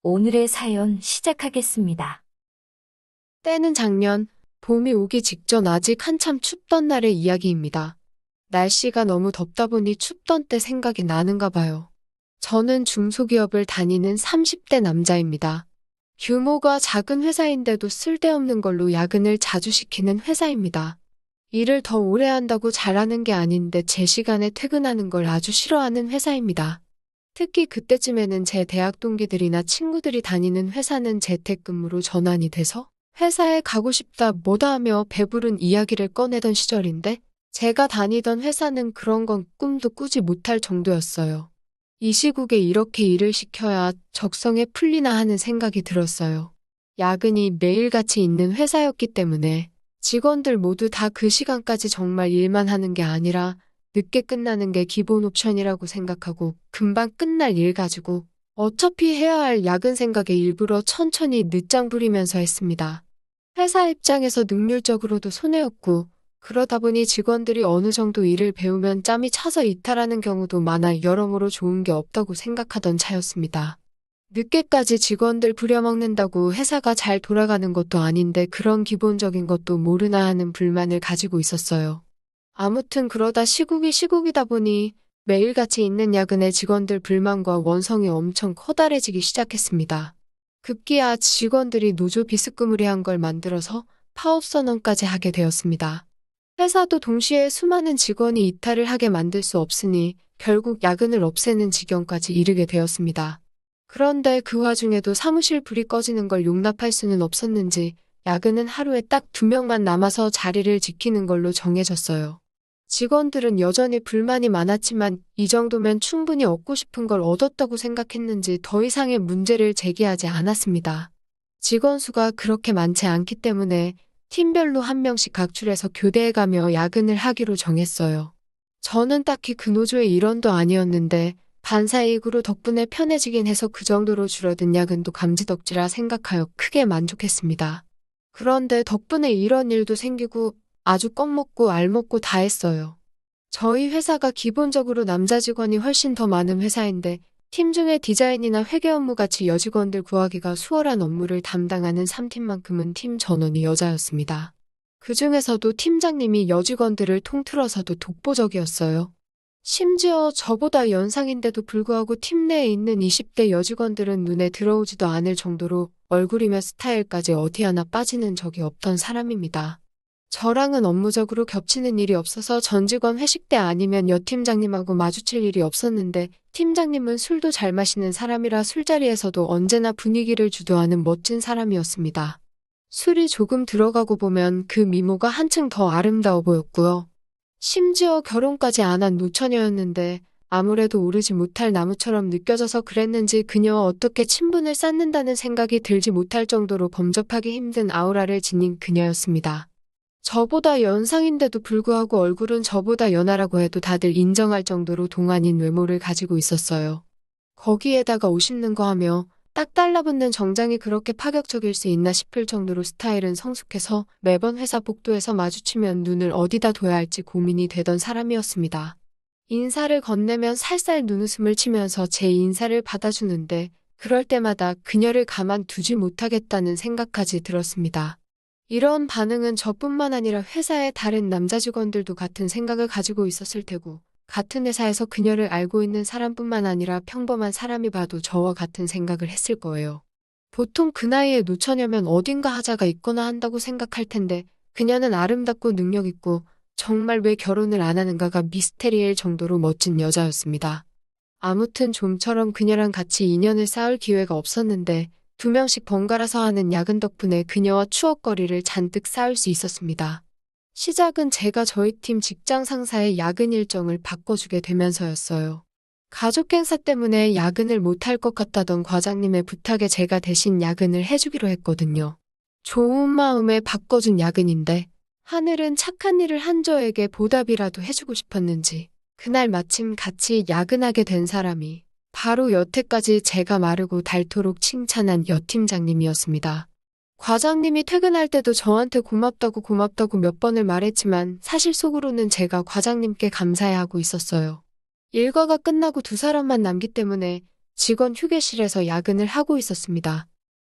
오늘의 사연 시작하겠습니다. 때는 작년, 봄이 오기 직전 아직 한참 춥던 날의 이야기입니다. 날씨가 너무 덥다 보니 춥던 때 생각이 나는가 봐요. 저는 중소기업을 다니는 30대 남자입니다. 규모가 작은 회사인데도 쓸데없는 걸로 야근을 자주 시키는 회사입니다. 일을 더 오래 한다고 잘하는 게 아닌데 제 시간에 퇴근하는 걸 아주 싫어하는 회사입니다. 특히 그때쯤에는 제 대학 동기들이나 친구들이 다니는 회사는 재택근무로 전환이 돼서 회사에 가고 싶다 뭐다 하며 배부른 이야기를 꺼내던 시절인데 제가 다니던 회사는 그런 건 꿈도 꾸지 못할 정도였어요. 이 시국에 이렇게 일을 시켜야 적성에 풀리나 하는 생각이 들었어요. 야근이 매일같이 있는 회사였기 때문에 직원들 모두 다 그 시간까지 정말 일만 하는 게 아니라 늦게 끝나는 게 기본 옵션이라고 생각하고 금방 끝날 일 가지고 어차피 해야 할 야근 생각에 일부러 천천히 늦장 부리면서 했습니다. 회사 입장에서 능률적으로도 손해였고 그러다 보니 직원들이 어느 정도 일을 배우면 짬이 차서 이탈하는 경우도 많아 여러모로 좋은 게 없다고 생각하던 차였습니다. 늦게까지 직원들 부려먹는다고 회사가 잘 돌아가는 것도 아닌데 그런 기본적인 것도 모르나 하는 불만을 가지고 있었어요. 아무튼 그러다 시국이 시국이다 보니 매일같이 있는 야근에 직원들 불만과 원성이 엄청 커다래지기 시작했습니다. 급기야 직원들이 노조 비스무리한 걸 만들어서 파업 선언까지 하게 되었습니다. 회사도 동시에 수많은 직원이 이탈을 하게 만들 수 없으니 결국 야근을 없애는 지경까지 이르게 되었습니다. 그런데 그 와중에도 사무실 불이 꺼지는 걸 용납할 수는 없었는지 야근은 하루에 딱 2명만 남아서 자리를 지키는 걸로 정해졌어요. 직원들은 여전히 불만이 많았지만 이 정도면 충분히 얻고 싶은 걸 얻었다고 생각했는지 더 이상의 문제를 제기하지 않았습니다. 직원 수가 그렇게 많지 않기 때문에 팀별로 한 명씩 각출해서 교대해가며 야근을 하기로 정했어요. 저는 딱히 그 노조의 일원도 아니었는데 반사이익으로 덕분에 편해지긴 해서 그 정도로 줄어든 야근도 감지덕지라 생각하여 크게 만족했습니다. 그런데 덕분에 이런 일도 생기고 아주 껌먹고 알먹고 다 했어요. 저희 회사가 기본적으로 남자 직원이 훨씬 더 많은 회사인데 팀 중에 디자인이나 회계 업무 같이 여직원들 구하기가 수월한 업무를 담당하는 3팀만큼은 팀 전원이 여자였습니다. 그 중에서도 팀장님이 여직원들을 통틀어서도 독보적이었어요. 심지어 저보다 연상인데도 불구하고 팀 내에 있는 20대 여직원들은 눈에 들어오지도 않을 정도로 얼굴이며 스타일까지 어디 하나 빠지는 적이 없던 사람입니다. 저랑은 업무적으로 겹치는 일이 없어서 전 직원 회식 때 아니면 여 팀장님하고 마주칠 일이 없었는데 팀장님은 술도 잘 마시는 사람이라 술자리에서도 언제나 분위기를 주도하는 멋진 사람이었습니다. 술이 조금 들어가고 보면 그 미모가 한층 더 아름다워 보였고요. 심지어 결혼까지 안 한 노처녀였는데 아무래도 오르지 못할 나무처럼 느껴져서 그랬는지 그녀와 어떻게 친분을 쌓는다는 생각이 들지 못할 정도로 범접하기 힘든 아우라를 지닌 그녀였습니다. 저보다 연상인데도 불구하고 얼굴은 저보다 연하라고 해도 다들 인정할 정도로 동안인 외모를 가지고 있었어요. 거기에다가 옷 입는 거 하며 딱 달라붙는 정장이 그렇게 파격적일 수 있나 싶을 정도로 스타일은 성숙해서 매번 회사 복도에서 마주치면 눈을 어디다 둬야 할지 고민이 되던 사람이었습니다. 인사를 건네면 살살 눈웃음을 치면서 제 인사를 받아주는데 그럴 때마다 그녀를 가만두지 못하겠다는 생각까지 들었습니다. 이런 반응은 저뿐만 아니라 회사의 다른 남자 직원들도 같은 생각을 가지고 있었을 테고 같은 회사에서 그녀를 알고 있는 사람뿐만 아니라 평범한 사람이 봐도 저와 같은 생각을 했을 거예요. 보통 그 나이에 노처녀면 어딘가 하자가 있거나 한다고 생각할 텐데 그녀는 아름답고 능력 있고 정말 왜 결혼을 안 하는가가 미스테리일 정도로 멋진 여자였습니다. 아무튼 좀처럼 그녀랑 같이 인연을 쌓을 기회가 없었는데 2명씩 번갈아서 하는 야근 덕분에 그녀와 추억거리를 잔뜩 쌓을 수 있었습니다. 시작은 제가 저희 팀 직장 상사의 야근 일정을 바꿔주게 되면서였어요. 가족 행사 때문에 야근을 못할 것 같다던 과장님의 부탁에 제가 대신 야근을 해주기로 했거든요. 좋은 마음에 바꿔준 야근인데 하늘은 착한 일을 한 저에게 보답이라도 해주고 싶었는지 그날 마침 같이 야근하게 된 사람이 바로 여태까지 제가 마르고 닳도록 칭찬한 여 팀장님이었습니다. 과장님이 퇴근할 때도 저한테 고맙다고 몇 번을 말했지만 사실 속으로는 제가 과장님께 감사해하고 있었어요. 일과가 끝나고 두 사람만 남기 때문에 직원 휴게실에서 야근을 하고 있었습니다.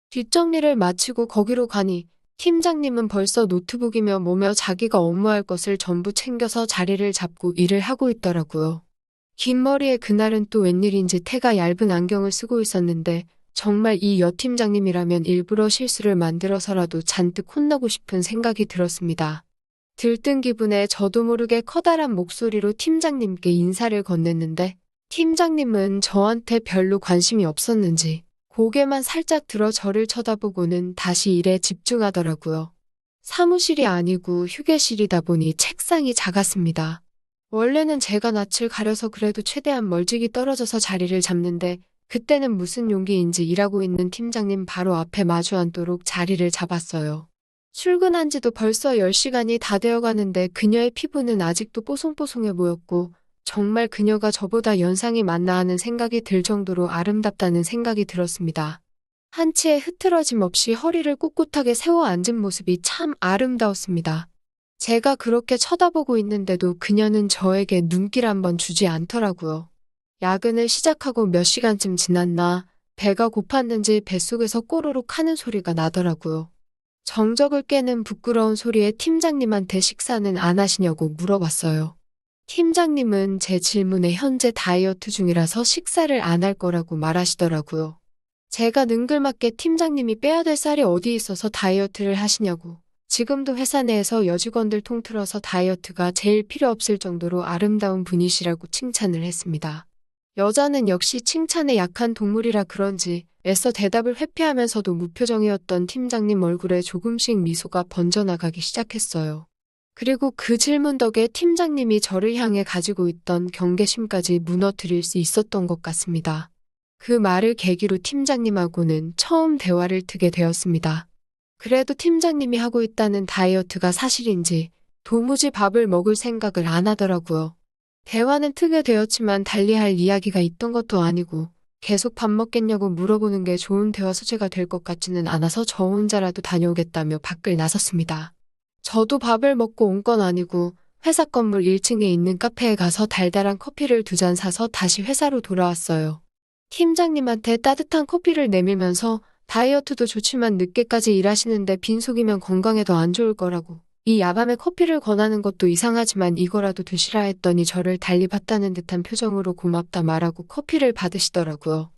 뒷정리를 마치고 거기로 가니 팀장님은 벌써 노트북이며 뭐며 자기가 업무할 것을 전부 챙겨서 자리를 잡고 일을 하고 있더라고요. 긴 머리에 그날은 또 웬일인지 태가 얇은 안경을 쓰고 있었는데 정말 이 여팀장님이라면 일부러 실수를 만들어서라도 잔뜩 혼나고 싶은 생각이 들었습니다. 들뜬 기분에 저도 모르게 커다란 목소리로 팀장님께 인사를 건넸는데 팀장님은 저한테 별로 관심이 없었는지 고개만 살짝 들어 저를 쳐다보고는 다시 일에 집중하더라고요. 사무실이 아니고 휴게실이다 보니 책상이 작았습니다. 원래는 제가 낯을 가려서 그래도 최대한 멀찍이 떨어져서 자리를 잡는데 그때는 무슨 용기인지 일하고 있는 팀장님 바로 앞에 마주 앉도록 자리를 잡았어요. 출근한 지도 벌써 10시간이 다 되어 가는데 그녀의 피부는 아직도 뽀송뽀송해 보였고 정말 그녀가 저보다 연상이 많나 하는 생각이 들 정도로 아름답다는 생각이 들었습니다. 한치의 흐트러짐 없이 허리를 꿋꿋하게 세워 앉은 모습이 참 아름다웠습니다. 제가 그렇게 쳐다보고 있는데도 그녀는 저에게 눈길 한번 주지 않더라고요. 야근을 시작하고 몇 시간쯤 지났나 배가 고팠는지 뱃속에서 꼬르륵 하는 소리가 나더라고요. 정적을 깨는 부끄러운 소리에 팀장님한테 식사는 안 하시냐고 물어봤어요. 팀장님은 제 질문에 현재 다이어트 중이라서 식사를 안 할 거라고 말하시더라고요. 제가 능글맞게 팀장님이 빼야 될 살이 어디 있어서 다이어트를 하시냐고. 지금도 회사 내에서 여직원들 통틀어서 다이어트가 제일 필요 없을 정도로 아름다운 분이시라고 칭찬을 했습니다. 여자는 역시 칭찬에 약한 동물이라 그런지 애써 대답을 회피하면서도 무표정이었던 팀장님 얼굴에 조금씩 미소가 번져나가기 시작했어요. 그리고 그 질문 덕에 팀장님이 저를 향해 가지고 있던 경계심까지 무너뜨릴 수 있었던 것 같습니다. 그 말을 계기로 팀장님하고는 처음 대화를 트게 되었습니다. 그래도 팀장님이 하고 있다는 다이어트가 사실인지 도무지 밥을 먹을 생각을 안 하더라고요. 대화는 트게 되었지만 달리할 이야기가 있던 것도 아니고 계속 밥 먹겠냐고 물어보는 게 좋은 대화 소재가 될 것 같지는 않아서 저 혼자라도 다녀오겠다며 밖을 나섰습니다. 저도 밥을 먹고 온 건 아니고 회사 건물 1층에 있는 카페에 가서 달달한 커피를 2잔 사서 다시 회사로 돌아왔어요. 팀장님한테 따뜻한 커피를 내밀면서 다이어트도 좋지만 늦게까지 일하시는데 빈속이면 건강에도 안 좋을 거라고. 이 야밤에 커피를 권하는 것도 이상하지만 이거라도 드시라 했더니 저를 달리 봤다는 듯한 표정으로 고맙다 말하고 커피를 받으시더라고요.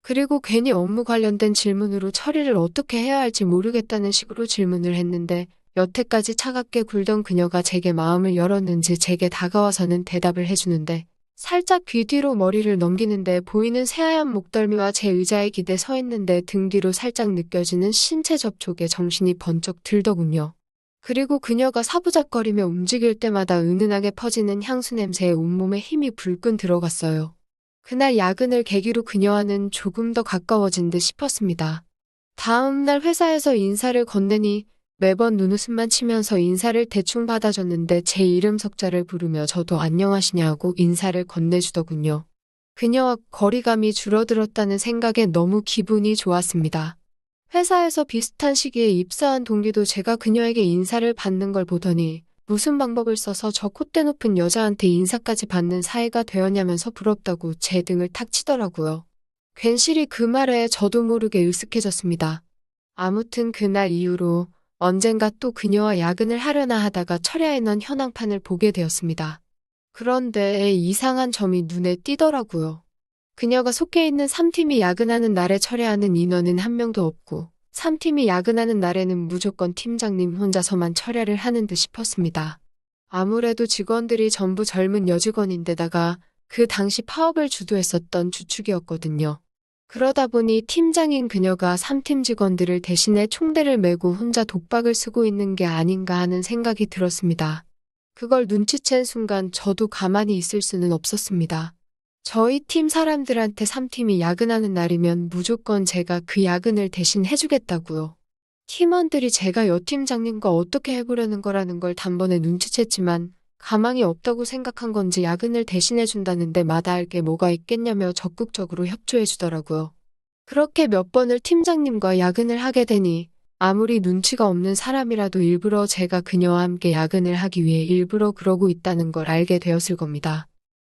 그리고 괜히 업무 관련된 질문으로 처리를 어떻게 해야 할지 모르겠다는 식으로 질문을 했는데 여태까지 차갑게 굴던 그녀가 제게 마음을 열었는지 제게 다가와서는 대답을 해주는데 살짝 귀 뒤로 머리를 넘기는데 보이는 새하얀 목덜미와 제 의자에 기대 서 있는데 등 뒤로 살짝 느껴지는 신체 접촉에 정신이 번쩍 들더군요. 그리고 그녀가 사부작거리며 움직일 때마다 은은하게 퍼지는 향수 냄새에 온몸에 힘이 불끈 들어갔어요. 그날 야근을 계기로 그녀와는 조금 더 가까워진 듯 싶었습니다. 다음 날 회사에서 인사를 건네니 매번 눈웃음만 치면서 인사를 대충 받아줬는데 제 이름 석자를 부르며 저도 안녕하시냐고 인사를 건네주더군요. 그녀와 거리감이 줄어들었다는 생각에 너무 기분이 좋았습니다. 회사에서 비슷한 시기에 입사한 동기도 제가 그녀에게 인사를 받는 걸 보더니 무슨 방법을 써서 저 콧대 높은 여자한테 인사까지 받는 사이가 되었냐면서 부럽다고 제 등을 탁 치더라고요. 괜시리 그 말에 저도 모르게 으쓱해졌습니다. 아무튼 그날 이후로 언젠가 또 그녀와 야근을 하려나 하다가 철야에 넣은 현황판을 보게 되었습니다. 그런데 이상한 점이 눈에 띄더라고요. 그녀가 속해 있는 3팀이 야근하는 날에 철야하는 인원은 한 명도 없고 3팀이 야근하는 날에는 무조건 팀장님 혼자서만 철야를 하는 듯 싶었습니다. 아무래도 직원들이 전부 젊은 여직원인데다가 그 당시 파업을 주도했었던 주축이었거든요. 그러다 보니 팀장인 그녀가 3팀 직원들을 대신해 총대를 메고 혼자 독박을 쓰고 있는 게 아닌가 하는 생각이 들었습니다. 그걸 눈치챈 순간 저도 가만히 있을 수는 없었습니다. 저희 팀 사람들한테 3팀이 야근하는 날이면 무조건 제가 그 야근을 대신 해주겠다고요. 팀원들이 제가 여팀장님과 어떻게 해보려는 거라는 걸 단번에 눈치챘지만 가망이 없다고 생각한 건지 야근을 대신해준다는데 마다할 게 뭐가 있겠냐며 적극적으로 협조해주더라고요. 그렇게 몇 번을 팀장님과 야근을 하게 되니 아무리 눈치가 없는 사람이라도 일부러 제가 그녀와 함께 야근을 하기 위해 일부러 그러고 있다는 걸 알게 되었을 겁니다.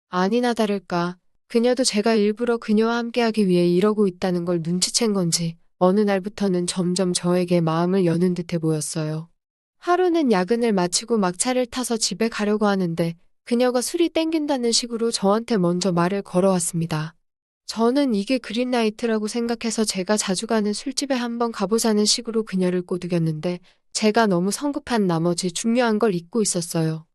아니나 다를까 그녀도 제가 일부러 그녀와 함께하기 위해 이러고 있다는 걸 눈치챈 건지 어느 날부터는 점점 저에게 마음을 여는 듯해 보였어요. 하루는 야근을 마치고 막차를 타서 집에 가려고 하는데 그녀가 술이 땡긴다는 식으로 저한테 먼저 말을 걸어왔습니다. 저는 이게 그린라이트라고 생각해서 제가 자주 가는 술집에 한번 가보자는 식으로 그녀를 꼬드겼는데 제가 너무 성급한 나머지 중요한 걸 잊고 있었어요.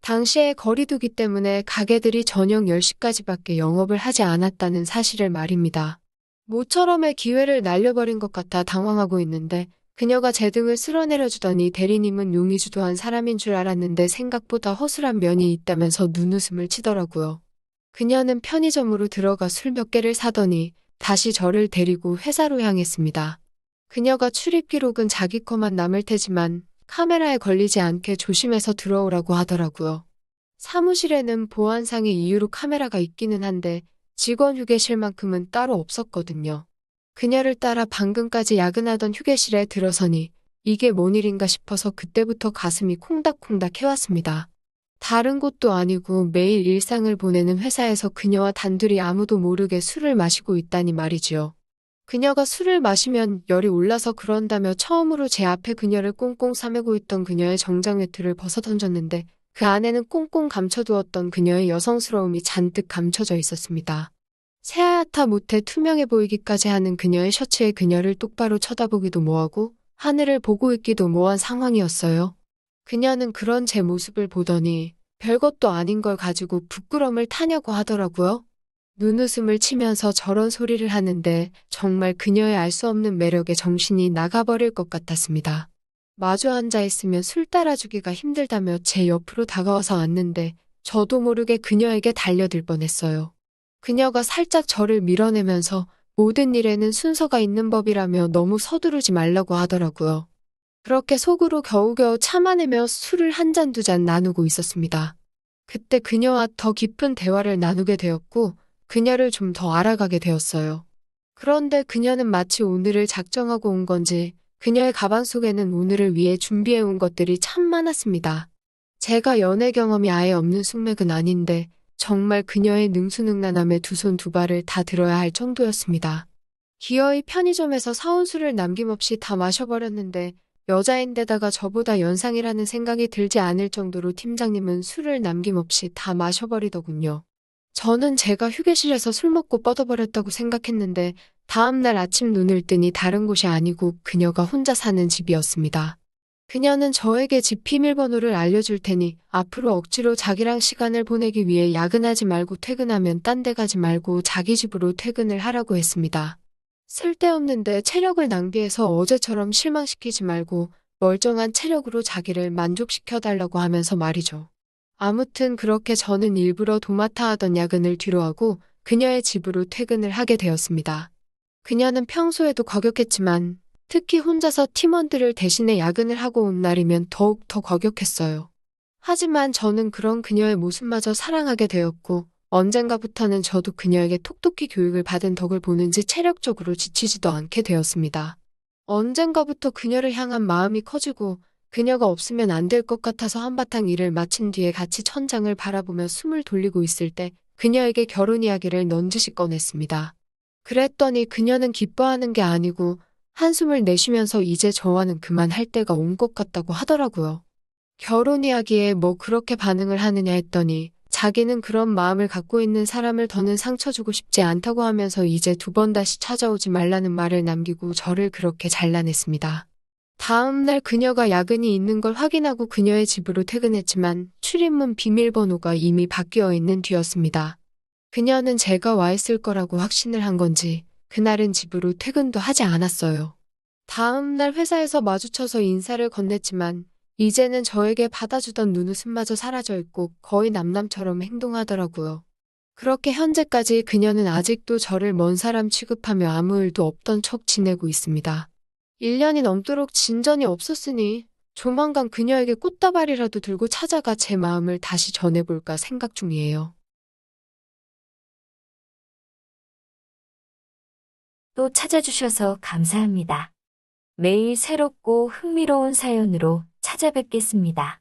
당시에 거리두기 때문에 가게들이 저녁 10시까지밖에 영업을 하지 않았다는 사실을 말입니다. 모처럼의 기회를 날려버린 것 같아 당황하고 있는데 그녀가 제 등을 쓸어내려주더니 대리님은 용의주도한 사람인 줄 알았는데 생각보다 허술한 면이 있다면서 눈웃음을 치더라고요. 그녀는 편의점으로 들어가 술 몇 개를 사더니 다시 저를 데리고 회사로 향했습니다. 그녀가 출입 기록은 자기 거만 남을 테지만 카메라에 걸리지 않게 조심해서 들어오라고 하더라고요. 사무실에는 보안상의 이유로 카메라가 있기는 한데 직원 휴게실만큼은 따로 없었거든요. 그녀를 따라 방금까지 야근하던 휴게실에 들어서니 이게 뭔 일인가 싶어서 그때부터 가슴이 콩닥콩닥 해왔습니다. 다른 곳도 아니고 매일 일상을 보내는 회사에서 그녀와 단둘이 아무도 모르게 술을 마시고 있다니 말이지요. 그녀가 술을 마시면 열이 올라서 그런다며 처음으로 제 앞에 그녀를 꽁꽁 싸매고 있던 그녀의 정장 외투를 벗어던졌는데 그 안에는 꽁꽁 감춰두었던 그녀의 여성스러움이 잔뜩 감춰져 있었습니다. 새하얗다 못해 투명해 보이기까지 하는 그녀의 셔츠에 그녀를 똑바로 쳐다보기도 뭐하고 하늘을 보고 있기도 뭐한 상황이었어요. 그녀는 그런 제 모습을 보더니 별것도 아닌 걸 가지고 부끄럼을 타냐고 하더라고요. 눈웃음을 치면서 저런 소리를 하는데 정말 그녀의 알 수 없는 매력에 정신이 나가버릴 것 같았습니다. 마주 앉아 있으면 술 따라주기가 힘들다며 제 옆으로 다가와서 앉는데 저도 모르게 그녀에게 달려들 뻔했어요. 그녀가 살짝 저를 밀어내면서 모든 일에는 순서가 있는 법이라며 너무 서두르지 말라고 하더라고요. 그렇게 속으로 겨우겨우 참아내며 술을 한 잔 두 잔 나누고 있었습니다. 그때 그녀와 더 깊은 대화를 나누게 되었고 그녀를 좀 더 알아가게 되었어요. 그런데 그녀는 마치 오늘을 작정하고 온 건지 그녀의 가방 속에는 오늘을 위해 준비해 온 것들이 참 많았습니다. 제가 연애 경험이 아예 없는 숙맥은 아닌데 정말 그녀의 능수능란함에 두 손 두 발을 다 들어야 할 정도였습니다. 기어이 편의점에서 사온 술을 남김없이 다 마셔버렸는데 여자인데다가 저보다 연상이라는 생각이 들지 않을 정도로 팀장님은 술을 남김없이 다 마셔버리더군요. 저는 제가 휴게실에서 술 먹고 뻗어버렸다고 생각했는데 다음날 아침 눈을 뜨니 다른 곳이 아니고 그녀가 혼자 사는 집이었습니다. 그녀는 저에게 집 비밀번호를 알려줄 테니 앞으로 억지로 자기랑 시간을 보내기 위해 야근하지 말고 퇴근하면 딴 데 가지 말고 자기 집으로 퇴근을 하라고 했습니다. 쓸데없는데 체력을 낭비해서 어제처럼 실망시키지 말고 멀쩡한 체력으로 자기를 만족시켜달라고 하면서 말이죠. 아무튼 그렇게 저는 일부러 도맡아 하던 야근을 뒤로하고 그녀의 집으로 퇴근을 하게 되었습니다. 그녀는 평소에도 거격했지만 특히 혼자서 팀원들을 대신해 야근을 하고 온 날이면 더욱 더 거격했어요. 하지만 저는 그런 그녀의 모습마저 사랑하게 되었고 언젠가부터는 저도 그녀에게 톡톡히 교육을 받은 덕을 보는지 체력적으로 지치지도 않게 되었습니다. 언젠가부터 그녀를 향한 마음이 커지고 그녀가 없으면 안 될 것 같아서 한바탕 일을 마친 뒤에 같이 천장을 바라보며 숨을 돌리고 있을 때 그녀에게 결혼 이야기를 넌지시 꺼냈습니다. 그랬더니 그녀는 기뻐하는 게 아니고 한숨을 내쉬면서 이제 저와는 그만할 때가 온 것 같다고 하더라고요. 결혼 이야기에 뭐 그렇게 반응을 하느냐 했더니 자기는 그런 마음을 갖고 있는 사람을 더는 상처 주고 싶지 않다고 하면서 이제 두 번 다시 찾아오지 말라는 말을 남기고 저를 그렇게 잘라냈습니다. 다음 날 그녀가 야근이 있는 걸 확인하고 그녀의 집으로 퇴근했지만 출입문 비밀번호가 이미 바뀌어 있는 뒤였습니다. 그녀는 제가 와 있을 거라고 확신을 한 건지 그날은 집으로 퇴근도 하지 않았어요. 다음 날 회사에서 마주쳐서 인사를 건넸지만 이제는 저에게 받아주던 눈웃음마저 사라져 있고 거의 남남처럼 행동하더라고요. 그렇게 현재까지 그녀는 아직도 저를 먼 사람 취급하며 아무 일도 없던 척 지내고 있습니다. 1년이 넘도록 진전이 없었으니 조만간 그녀에게 꽃다발이라도 들고 찾아가 제 마음을 다시 전해볼까 생각 중이에요. 또 찾아주셔서 감사합니다. 매일 새롭고 흥미로운 사연으로 찾아뵙겠습니다.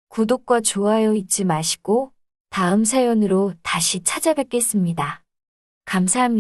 구독과 좋아요 잊지 마시고 다음 사연으로 다시 찾아뵙겠습니다. 감사합니다.